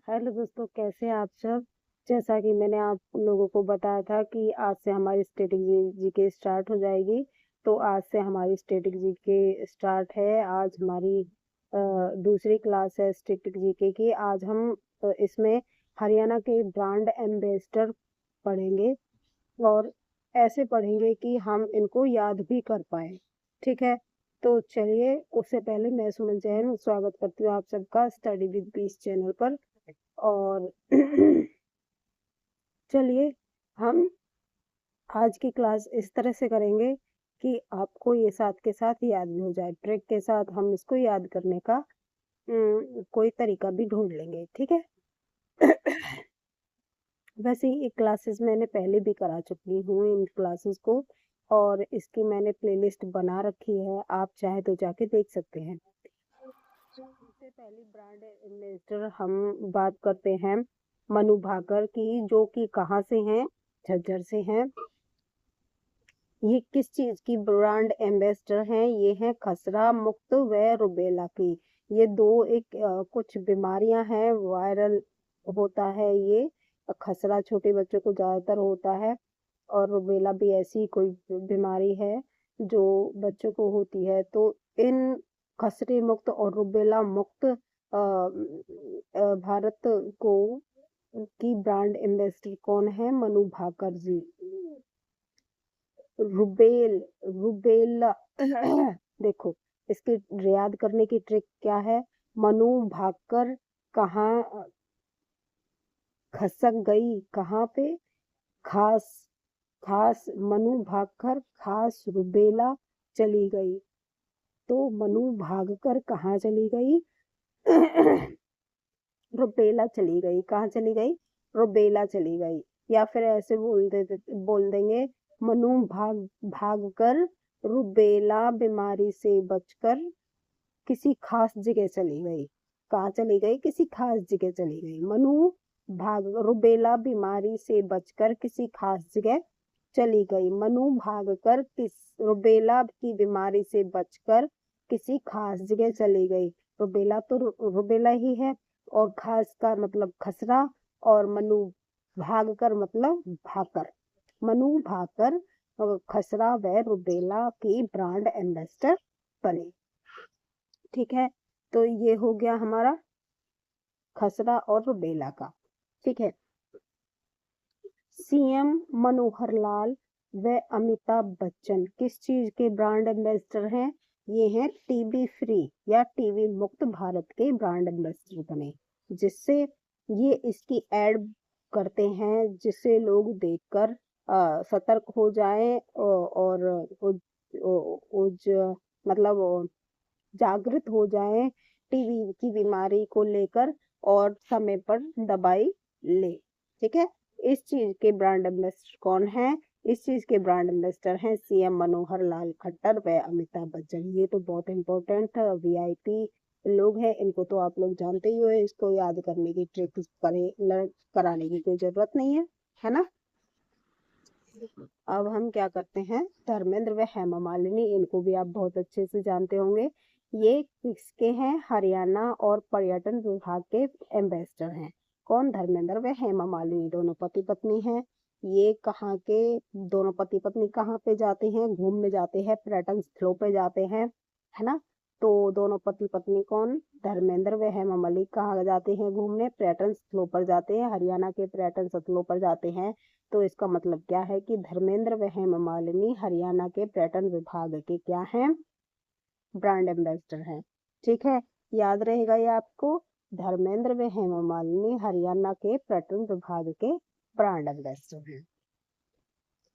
Hello दोस्तों, कैसे हैं आप सब। जैसा कि मैंने आप लोगों को बताया था कि आज से हमारी स्टैटिक जीके स्टार्ट हो जाएगी। तो आज से हमारी स्टैटिक जीके स्टार्ट है। आज हमारी दूसरी क्लास है स्टैटिक जीके की। आज हम इसमें हरियाणा के ब्रांड एम्बेसडर पढ़ेंगे और ऐसे पढ़ेंगे कि हम इनको याद भी कर पाए। ठीक है, तो चलिए, उससे पहले मैं सुमन जैन स्वागत करती हूँ आप सबका स्टडी विद पीस चैनल पर। और चलिए, हम आज की क्लास इस तरह से करेंगे कि आपको ये साथ के साथ याद भी हो जाए। ट्रिक के साथ हम इसको याद करने का कोई तरीका भी ढूंढ लेंगे। ठीक है। वैसे ये क्लासेस मैंने पहले भी करा चुकी हूँ इन क्लासेस को, और इसकी मैंने प्लेलिस्ट बना रखी है, आप चाहे तो जाके देख सकते हैं। सबसे पहली ब्रांड इन्वेस्टर हम बात करते हैं मनु भाकर की, जो कि कहाँ से हैं, झज्जर से हैं। ये किस चीज की ब्रांड एम्बेसडर हैं? ये हैं खसरा मुक्त व रुबेला की। ये दो एक कुछ बीमारियां हैं, वायरल होता है ये। खसरा छोटे बच्चों को ज्यादातर होता है, और रुबेला भी ऐसी कोई बीमारी है जो बच्चों को होती है। तो इन खसरे मुक्त और रुबेला मुक्त भारत को की ब्रांड एम्बेसडर कौन है? मनु भाकर जी। रुबेल रुबेला देखो, इसकी याद करने की ट्रिक क्या है? मनु भाकर कहाँ खसक गई, कहाँ पे? खास खास मनु भागकर खास रुबेला चली गई। तो मनु भागकर कहाँ चली गई? रुबेला चली गई। कहाँ चली गई? रुबेला चली गई। या फिर ऐसे बोल देंगे, मनु भागकर रुबेला बीमारी से बचकर किसी खास जगह चली गई। कहाँ चली गई? किसी खास जगह चली गई। मनु भाग रुबेला बीमारी से बचकर किसी खास जगह चली गई। मनु भागकर किस रुबेला की बीमारी से बचकर किसी खास जगह चली गई। रुबेला तो रुबेला ही है, और खास का मतलब खसरा, और मनु भागकर मतलब भाकर। मनु भाकर खसरा व रुबेला की ब्रांड एम्बेसडर बने। ठीक है, तो ये हो गया हमारा खसरा और रुबेला का। ठीक है। सीएम मनोहर लाल व अमिताभ बच्चन किस चीज के ब्रांड एम्बेसडर हैं? ये हैं टीबी फ्री या टीबी मुक्त भारत के ब्रांड एम्बेसडर बने, जिससे ये इसकी एड करते हैं, जिससे लोग देखकर सतर्क हो जाएं और मतलब जागृत हो जाएं टीबी की बीमारी को लेकर, और समय पर दवाई ले। ठीक है। इस चीज के ब्रांड एम्बेसडर कौन है? इस चीज के ब्रांड एम्बेसडर हैं सीएम मनोहर लाल खट्टर व अमिताभ बच्चन। ये तो बहुत इंपॉर्टेंट वीआईपी लोग हैं, इनको तो आप लोग जानते ही हो। इसको याद करने की ट्रिक कराने की कोई जरूरत नहीं है ना। अब हम क्या करते हैं, धर्मेंद्र व हेमा मालिनी, इनको भी आप बहुत अच्छे से जानते होंगे। ये किसके हैं? हरियाणा और पर्यटन विभाग के एम्बेसडर हैं। कौन? धर्मेंद्र व हेमा मालिनी, दोनों पति पत्नी हैं। ये कहाँ के दोनों पति पत्नी कहाँ पे जाते हैं? घूमने जाते हैं, पर्यटन स्थलों पे जाते हैं, है ना। तो दोनों पति पत्नी कौन? धर्मेंद्र व हेमा मालिनी कहाँ जाते हैं घूमने? पर्यटन स्थलों पर जाते हैं, हरियाणा के पर्यटन स्थलों पर जाते हैं। तो इसका मतलब क्या है कि धर्मेंद्र व हेमा मालिनी हरियाणा के पर्यटन विभाग के क्या हैं? ब्रांड एम्बेसडर हैं। ठीक है, याद रहेगा ये आपको। धर्मेंद्र व हेमा मालिनी हरियाणा के पर्यटन विभाग के ब्रांड एम्बेसडर हैं।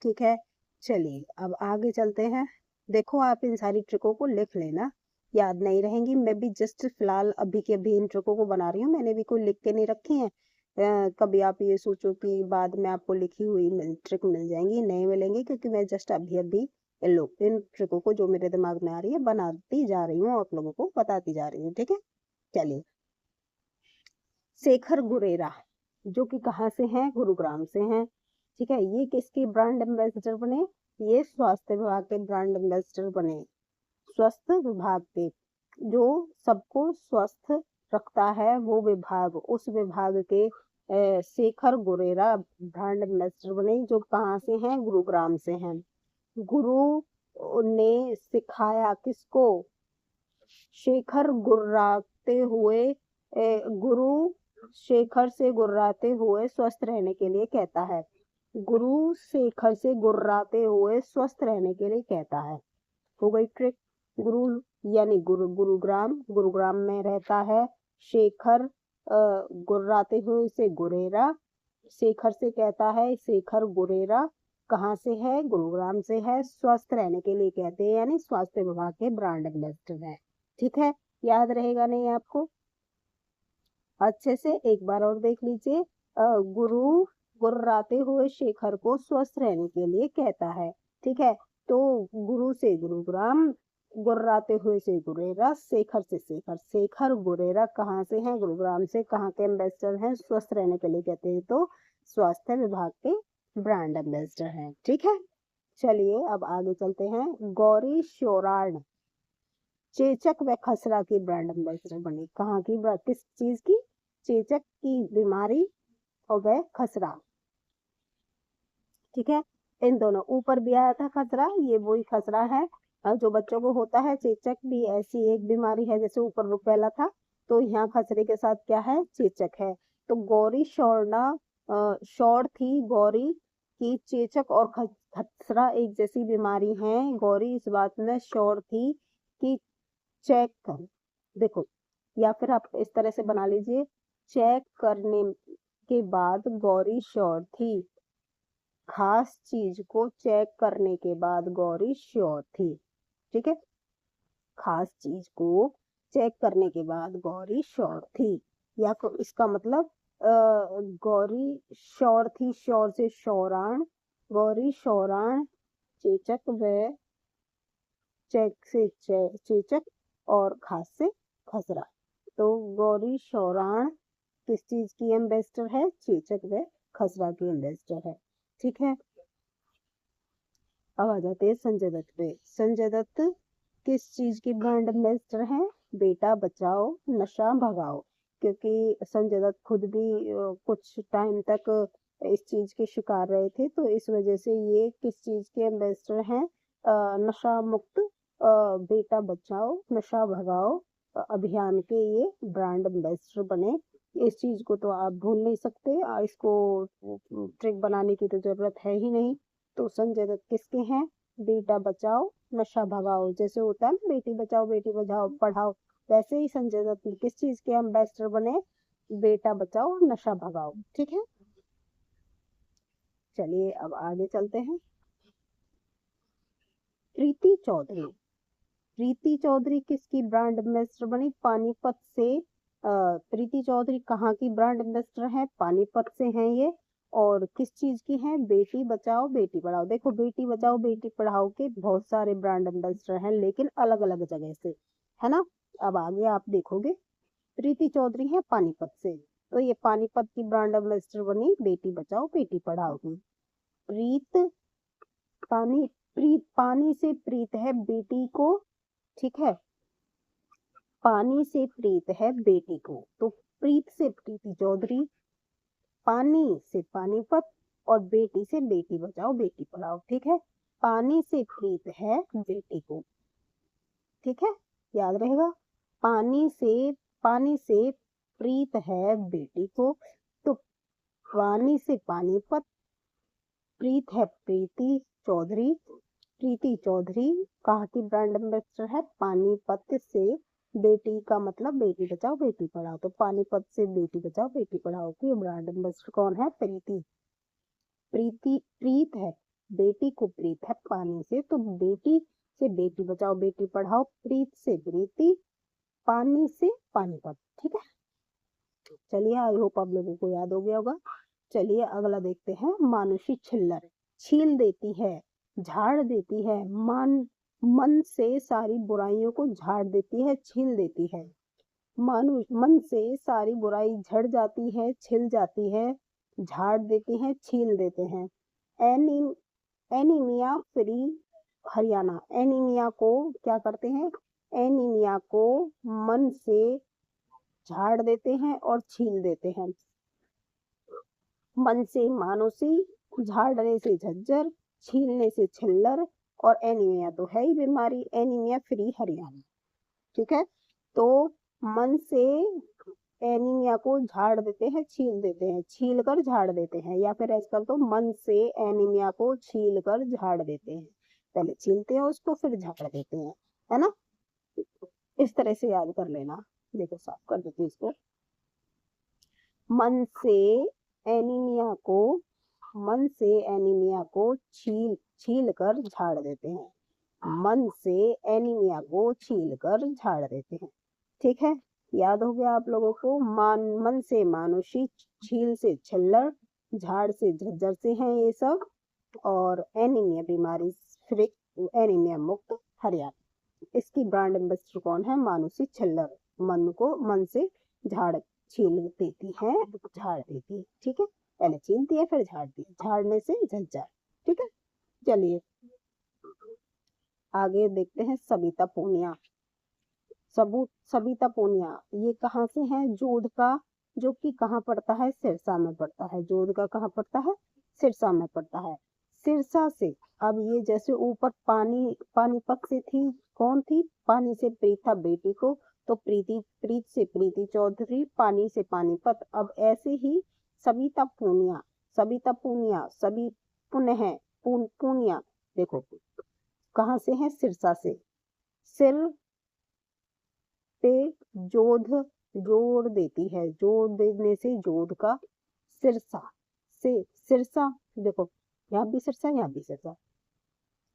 ठीक है, चलिए अब आगे चलते हैं। देखो, आप इन सारी ट्रिकों को लिख लेना, याद नहीं रहेंगी। मैं भी जस्ट फिलहाल अभी के अभी इन ट्रिकों को बना रही हूँ, मैंने भी कोई लिख के नहीं रखी है। कभी आप ये सोचो कि बाद में आपको लिखी हुई ट्रिक मिल जाएंगी, नहीं मिलेंगी, क्योंकि मैं जस्ट अभी अभी इन ट्रिकों को जो मेरे दिमाग में आ रही है बनाती जा रही हूँ, आप लोगों को बताती जा रही हूँ। ठीक है, चलिए। शेखर गुरेरा, जो कि कहाँ से हैं? गुरुग्राम से हैं। ठीक है, ये किसके ब्रांड एम्बेसडर बने? ये स्वास्थ्य विभाग के ब्रांड एम्बेसडर बने। स्वास्थ्य विभाग के, जो सबको स्वस्थ रखता है वो विभाग, उस विभाग के शेखर गुरेरा ब्रांड एम्बेसडर बने, जो कहाँ से हैं, गुरुग्राम से हैं। गुरु ने सिखाया किसको, शेखर गुर्राते हुए गुरु शेखर से गुर्राते हुए स्वस्थ रहने के लिए कहता है। गुरु शेखर से गुर्राते हुए स्वस्थ रहने के लिए कहता है। हो गई ट्रिक। गुरु यानी गुरुग्राम, गुरुग्राम में रहता है शेखर, गुर्राते हुए से गुरेरा, शेखर से कहता है, शेखर गुरेरा कहाँ से है, गुरुग्राम से है, स्वस्थ रहने के लिए कहते हैं, यानी स्वास्थ्य विभाग के ब्रांड एम्बेसडर है। ठीक है, याद रहेगा नहीं आपको? अच्छे से एक बार और देख लीजिए। गुरु गुर्राते हुए शेखर को स्वस्थ रहने के लिए कहता है। ठीक है, तो गुरु से गुरुग्राम, गुर्राते हुए से गुरेरा, शेखर से शेखर। शेखर गुरेरा कहाँ से हैं, गुरुग्राम से। कहाँ के एम्बेसडर हैं, स्वस्थ रहने के लिए कहते हैं, तो स्वास्थ्य विभाग के ब्रांड एम्बेसडर हैं। ठीक है, चलिए अब आगे चलते हैं। गौरी शोराण चेचक व खसरा की ब्रांड एम्बेसडर बनी। कहाँ की, किस चीज की? चेचक की बीमारी और वह खसरा। ठीक है, इन दोनों, ऊपर भी आया था खसरा, ये वही खसरा है जो बच्चों को होता है। चेचक भी ऐसी एक बीमारी है, जैसे ऊपर रुपैला था, तो यहाँ खसरे के साथ क्या है, चेचक है। तो गौरी शौर्णा शौर थी गौरी की, चेचक और खसरा एक जैसी बीमारी है। गौरी इस बात में श्योर थी कि चेक कर, देखो, या फिर आप इस तरह से बना लीजिए, चेक करने के बाद गौरी श्योर थी, खास चीज को चेक करने के बाद गौरी श्योर थी। ठीक है, खास चीज को चेक करने के बाद गौरी श्योर थी, या इसका मतलब गौरी श्योर थी, श्योर से शौराण, गौरी शौराण चेचक व चेक से चेचक और खास से खसरा। तो गौरी शौराण किस चीज की एम्बेसडर है, चेचक व खसरा की एम्बेसडर है। ठीक है, अब आ जाते हैं संजय दत्त पे। संजय दत्त किस चीज की ब्रांड एम्बेसडर हैं, बेटा बचाओ नशा भगाओ। क्योंकि संजय दत्त खुद भी कुछ टाइम तक इस चीज के शिकार रहे थे, तो इस वजह से ये किस चीज के एम्बेसडर हैं, नशा मुक्त बेटा बचाओ नशा भगाओ अभियान के ये ब्रांड एम्बेसडर बने। इस चीज को तो आप भूल नहीं सकते, इसको ट्रिक बनाने की तो जरूरत है ही नहीं। तो संजय दत्त किसके हैं, बेटा बचाओ नशा भगाओ। जैसे होता है ना, बेटी बचाओ पढ़ाओ, वैसे ही संजय दत्त किस चीज के एम्बेसडर बने, बेटा बचाओ नशा भगाओ। ठीक है, चलिए अब आगे चलते हैं। प्रीति चौधरी, प्रीति चौधरी किसकी ब्रांड एम्बेसडर बनी, पानीपत से। प्रीति चौधरी कहाँ की ब्रांड एम्बेसडर है, पानीपत से हैं ये। और किस चीज की है, बेटी बचाओ बेटी पढ़ाओ। देखो, बेटी बचाओ बेटी पढ़ाओ के बहुत सारे ब्रांड एम्बेसडर हैं, लेकिन अलग अलग जगह से, है ना। अब आगे आप देखोगे, प्रीति चौधरी है पानीपत से, तो ये पानीपत की ब्रांड एम्बेसडर बनी बेटी बचाओ बेटी पढ़ाओ की। प्रीत पानी से प्रीत है बेटी को। ठीक है, पानी से प्रीत है बेटी को, तो प्रीत से प्रीति चौधरी, पानी से पानीपत, और बेटी से बेटी बचाओ बेटी पढ़ाओ। ठीक है, पानी से प्रीत है बेटी को। ठीक है, याद रहेगा, पानी से प्रीत है बेटी को, तो पानी से पानीपत, प्रीत है प्रीति चौधरी कहाँ की ब्रांड एम्बेसडर है, पानीपत से। बेटी का मतलब बेटी बचाओ बेटी पढ़ाओ, तो पानीपत से बेटी बचाओ बेटी पढ़ाओ की ब्रांड एम्बेसडर कौन है, प्रीत है, बेटी को प्रीत है पानी से, तो बेटी से बेटी बचाओ बेटी पढ़ाओ, प्रीत से प्रीति, पानी से पानीपत। ठीक है, चलिए, आई होप आप लोगों को याद हो गया होगा। चलिए अगला देखते हैं। मानुषी छिल्लर, छील देती है, झाड़ देती है, मन से सारी बुराइयों को झाड़ देती है, छील देती है। मन से सारी बुराई झड़ जाती है, छिल जाती है, झाड़ देती है, छील देते हैं। Any anaemia free Haryana, anaemia को क्या करते हैं, एनीमिया को मन से झाड़ देते हैं और छील देते हैं। मन से मानुसी, झाड़ने से झज्जर, छीलने से छिल्लर, और एनीमिया तो है ही बीमारी, एनीमिया फ्री हरियाणा। ठीक है, तो मन से एनीमिया को झाड़ देते हैं, छील देते हैं, छील कर झाड़ देते हैं, या फिर ऐसा तो मन से एनीमिया को छील कर झाड़ देते हैं। पहले छीलते हैं उसको, फिर झाड़ देते हैं, है ना। इस तरह से याद कर लेना। देखो साफ कर देती हूँ इसको। मन से एनीमिया को मन से एनीमिया को छील छील कर झाड़ देते हैं। मन से एनीमिया को छील कर झाड़ देते हैं। ठीक है, याद हो गया आप लोगों को। मन से मानुषी, छील से छिल्लर, झाड़ से झज्जर से हैं ये सब, और एनीमिया बीमारी फ्री, एनीमिया मुक्त हरियाणा। इसकी ब्रांड एम्बेसडर कौन है? मानुषी छिल्लर। मन से झाड़ छील देती है, झाड़ देती है। ठीक है, पहले छीलती है फिर झाड़ती है, झाड़ने से झज्जर। ठीक है, चलिए आगे देखते हैं। सविता पूनिया। सविता पूनिया ये कहाँ से है? जोध का, जो कि कहाँ पड़ता है? सिरसा में पड़ता है। जोध का कहाँ पड़ता है? सिरसा में पड़ता है। सिरसा से, अब ये जैसे ऊपर पानीपत से थी, कौन थी? पानी से प्रीत था बेटी को, तो प्रीत से प्रीति चौधरी, पानी से पानीपत। अब ऐसे ही सविता पूनिया, सभी पुनः पूनिया, देखो कहाँ से है? सिरसा से। सिर पे जोध जोड़ देती है, जोड़ देने से जोध का, सिरसा से सिरसा, देखो यहाँ भी सिरसा, यहाँ भी सिरसा,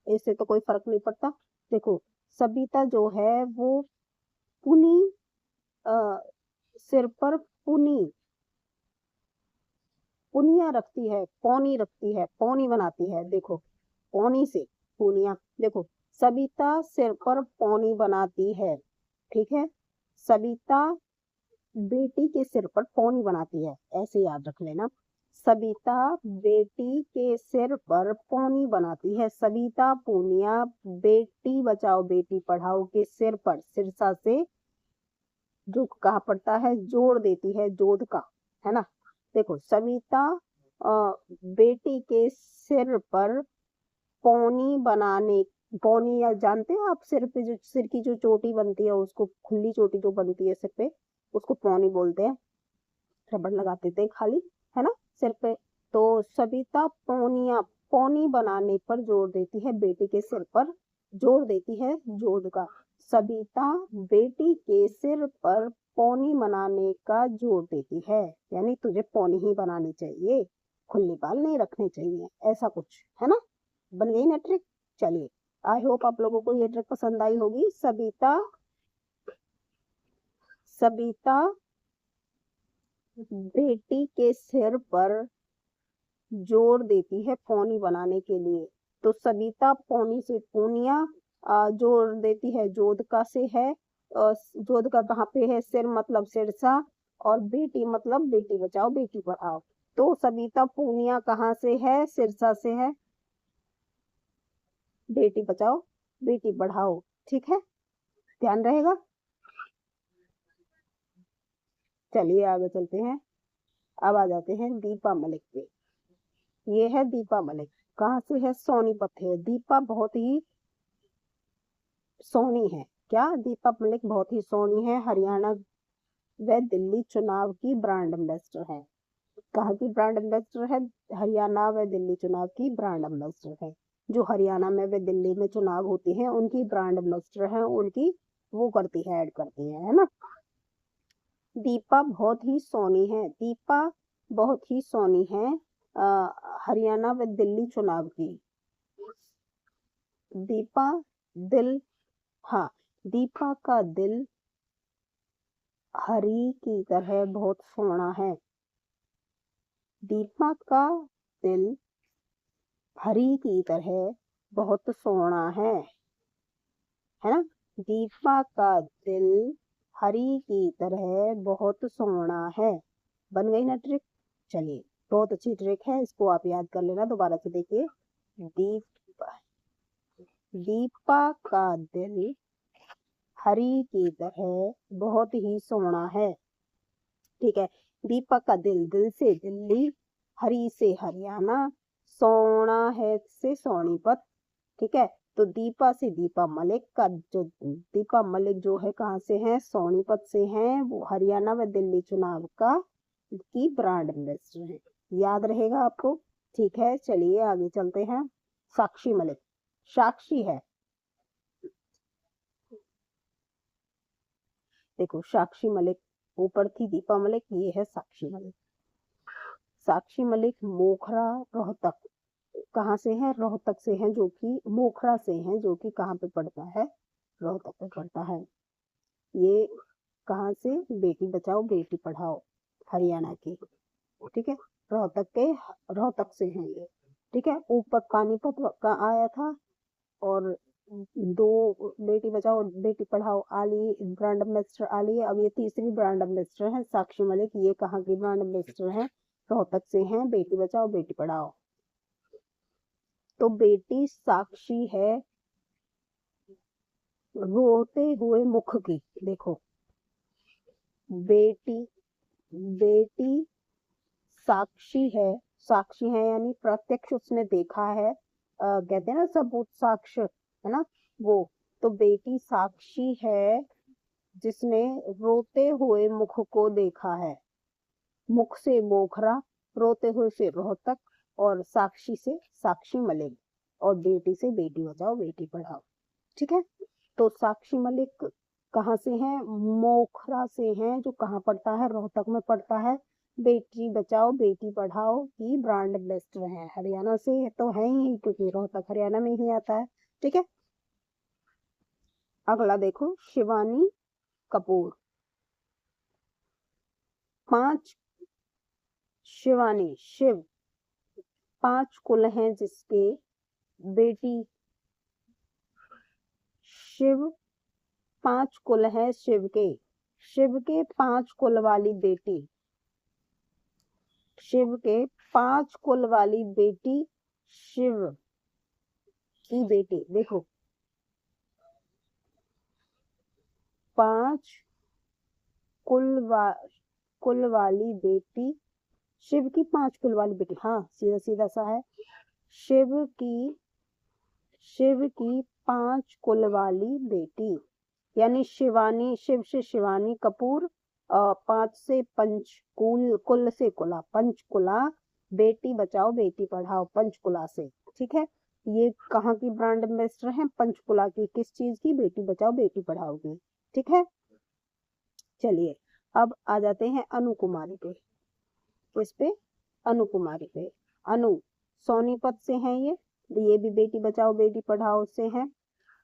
इससे तो कोई फर्क नहीं पड़ता। देखो सविता जो है वो पुनी, सिर पर पुनिया रखती है, पौनी रखती है, पौनी बनाती है। देखो पौनी से पुनिया, देखो सविता सिर पर पौनी बनाती है। ठीक है, सविता बेटी के सिर पर पौनी बनाती है, ऐसे याद रख लेना। सविता बेटी के सिर पर पौनी बनाती है। सविता पूनिया बेटी बचाओ बेटी पढ़ाओ के सिर पर, सिरसा से जो कहा पड़ता है, जोड़ देती है, जोध का, है ना। देखो सविता बेटी के सिर पर पौनी बनाने, पौनी या जानते हो आप? सिर पे जो, सिर की जो चोटी बनती है, उसको खुली चोटी जो बनती है सिर पे, उसको पौनी बोलते हैं। रबड़ लगाते थे खाली, है ना, सिर पे। तो सविता पौनी बनाने पर जोर देती है, बेटी के सिर पर जोर देती है जोध का। सविता बेटी के सिर पर पौनी बनाने का जोर देती है, यानी तुझे पौनी ही बनानी चाहिए, खुले बाल नहीं रखने चाहिए, ऐसा कुछ, है ना। बन गई ना ट्रिक। चलिए, आई होप आप लोगों को ये ट्रिक पसंद आई होगी। सविता बेटी के सिर पर जोर देती है पौनी बनाने के लिए। तो सविता पौनी से पूनिया जोड़ देती है, जोध का से है, जोध का कहाँ पे है? सिर मतलब सिरसा, और बेटी मतलब बेटी बचाओ बेटी पढ़ाओ। तो सविता पूनिया कहाँ से है? सिरसा से है। बेटी बचाओ बेटी पढ़ाओ, ठीक है, ध्यान रहेगा। चलिए आगे चलते हैं। अब आ जाते हैं दीपा मलिक पे। ये है दीपा मलिक, कहाँ से है? सोनीपत है। दीपा बहुत ही सोनी है। क्या? दीपा मलिक बहुत ही सोनी है। हरियाणा व दिल्ली चुनाव की ब्रांड एम्बेसडर है। कहाँ की ब्रांड एम्बेसडर है? हरियाणा व दिल्ली चुनाव की ब्रांड एम्बेसडर है। जो हरियाणा में व दिल्ली में चुनाव होते हैं, उनकी ब्रांड एम्बेसडर है, उनकी वो करती है, ऐड करती है ना। दीपा बहुत ही सोनी है। दीपा बहुत ही सोनी है हरियाणा व दिल्ली चुनाव की। दीपा दिल, हाँ, दीपा का दिल हरी की तरह बहुत सोना है। दीपा का दिल हरी की तरह बहुत सोना है ना। दीपा का दिल हरी की तरह बहुत सोना है। बन गई ना ट्रिक। चलिए, बहुत अच्छी ट्रिक है, इसको आप याद कर लेना। दोबारा से देखिए। दीपा दीपा का दिल हरी की तरह बहुत ही सोना है। ठीक है। दीपक का दिल, दिल से दिल्ली, हरी से हरियाणा, सोना है से सोनीपत, ठीक है। तो दीपा से दीपा मलिक का जो दीपा मलिक जो है कहाँ से है, सोनीपत से हैं, वो हरियाणा व दिल्ली चुनाव का की ब्रांड एम्बेसडर है। याद रहेगा आपको, ठीक है। चलिए आगे चलते हैं। साक्षी मलिक, साक्षी है, देखो साक्षी मलिक ऊपर थी दीपा मलिक, ये है साक्षी मलिक। साक्षी मलिक मोखरा रोहतक, कहाँ से है, रोहतक से हैं, जो कि मोखरा से हैं, जो कि कहाँ पे पड़ता है, रोहतक पे पड़ता है। ये कहाँ से, बेटी बचाओ बेटी पढ़ाओ, हरियाणा की, ठीक है। रोहतक के, रोहतक से हैं ये, ठीक है। ऊपर पानीपत का आया था, और दो बेटी बचाओ बेटी पढ़ाओ आली ब्रांड एम्बेसडर आली है। अब ये तीसरी ब्रांड एम्बेसडर है साक्षी मलिक, ये कहाँ की ब्रांड एम्बेसडर है, रोहतक से हैं, बेटी बचाओ बेटी पढ़ाओ। तो बेटी साक्षी है रोते हुए मुख की, देखो बेटी, बेटी साक्षी है, साक्षी है यानी प्रत्यक्ष उसने देखा है, कहते हैं ना सबूत साक्ष्य, है ना वो। तो बेटी साक्षी है जिसने रोते हुए मुख को देखा है, मुख से मोखरा, रोते हुए से रोहतक, और साक्षी से साक्षी मलिक, और बेटी से बेटी बचाओ बेटी पढ़ाओ, ठीक है। तो साक्षी मलिक कहाँ से हैं, मोखरा से हैं, जो कहाँ पड़ता है, रोहतक में पड़ता है। बेटी बचाओ बेटी पढ़ाओ की ब्रांड एम्बेसडर है, हरियाणा से तो है ही, क्योंकि रोहतक हरियाणा में ही आता है, ठीक है। अगला देखो, शिवानी कपूर, 5 शिवानी शिव, 5 कुल हैं जिसके, बेटी शिव, 5 कुल हैं शिव के 5 कुल वाली बेटी, शिव के 5 कुल वाली बेटी, शिव की बेटी, देखो 5 कुल वाली बेटी, शिव की 5 कुल वाली बेटी, हाँ सीधा सीधा सा है, शिव की 5 कुल वाली बेटी, यानी शिवानी, शिव से शिवानी कपूर, 5 से पंचकुल, कुल से कुला, पंचकुला, बेटी बचाओ बेटी पढ़ाओ पंचकुला से, ठीक है। ये कहाँ की ब्रांड एम्बेसडर है, पंचकुला की, किस चीज की, बेटी बचाओ बेटी पढ़ाओ की, ठीक है। चलिए अब आ जाते हैं अनु कुमारी पे, किस पे, अनु कुमारी पे। अनु सोनीपत से हैं ये भी बेटी बचाओ बेटी पढ़ाओ से हैं।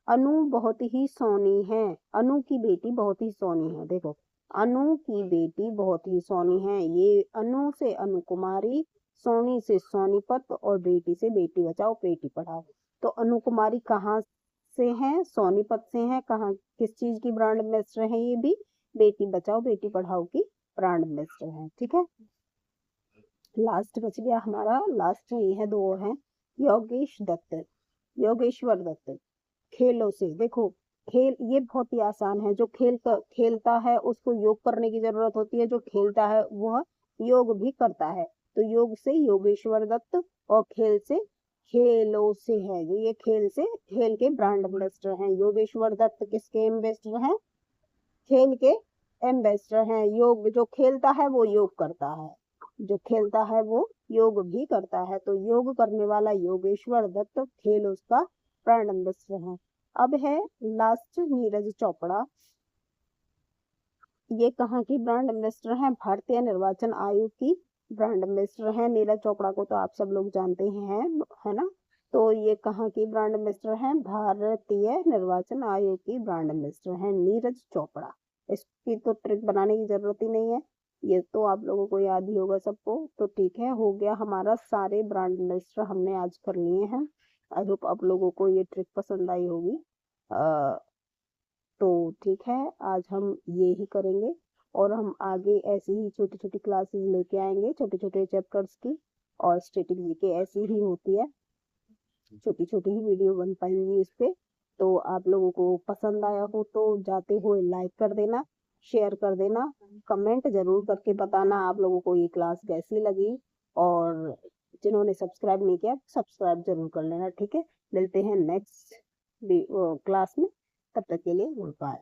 अनु बहुत ही सोनी है, अनु की बेटी बहुत ही सोनी है, देखो अनु की बेटी बहुत ही सोनी है, ये अनु से अनु कुमारी, सोनी से सोनीपत, और बेटी से बेटी बचाओ बेटी पढ़ाओ। तो अनु कुमारी कहाँ से हैं, सोनीपत से हैं, कहाँ किस चीज की ब्रांड एम्बेसडर है, ये भी बेटी बचाओ बेटी पढ़ाओ की ब्रांड एम्बेसडर है, ठीक है। लास्ट बच गया हमारा, लास्ट ये है, 2 और हैं। योगेश दत्त, योगेश्वर दत्त, खेलों से, देखो खेल ये बहुत ही आसान है, जो खेलता है उसको योग करने की जरूरत होती है, जो खेलता है वह योग भी करता है। तो योग से योगेश्वर दत्त, और खेल से खेलों से है, जो ये खेल से, खेल के ब्रांड एम्बेसडर हैं। योगेश्वर दत्त किसके एम्बेसडर हैं, खेल के एम्बेसडर हैं। योग जो खेलता है वो योग करता है, जो खेलता है वो योग भी करता है, तो योग करने वाला योगेश्वर दत्त, खेल उसका ब्रांड एम्बेसडर है। अब है लास्ट, नीरज चोपड़ा, ये कहाँ की ब्रांड एम्बेसडर है, भारतीय निर्वाचन आयोग की ब्रांड एम्बेसडर है। नीरज चोपड़ा को तो आप सब लोग जानते ही हैं, है ना। तो ये कहाँ की ब्रांड एम्बेसडर है, भारतीय निर्वाचन आयोग की ब्रांड एम्बेसडर है नीरज चोपड़ा। इसकी तो ट्रिक बनाने की जरूरत ही नहीं है, ये तो आप लोगों को याद ही होगा सबको। तो ठीक है, हो गया हमारा, सारे ब्रांड एम्बेसडर हमने आज कर लिए हैं। आई होप आप लोगों को ये ट्रिक पसंद आई होगी। तो ठीक है, आज हम ये ही करेंगे, और हम आगे ऐसी ही छोटी छोटी क्लासेस लेके आएंगे, छोटे छोटे चैप्टर्स की। और स्टैटिक जीके ऐसी ही होती है, छोटी छोटी ही वीडियो बन पाएंगी इस पे। तो आप लोगों को पसंद आया हो तो जाते हुए लाइक कर देना, शेयर कर देना, कमेंट ज़रूर करके बताना आप लोगों को ये क्लास कैसी लगी, और जिन्होंने सब्सक्राइब नहीं किया सब्सक्राइब ज़रूर कर लेना, ठीक है। मिलते हैं नेक्स्ट क्लास में, तब तक के लिए गुड बाय।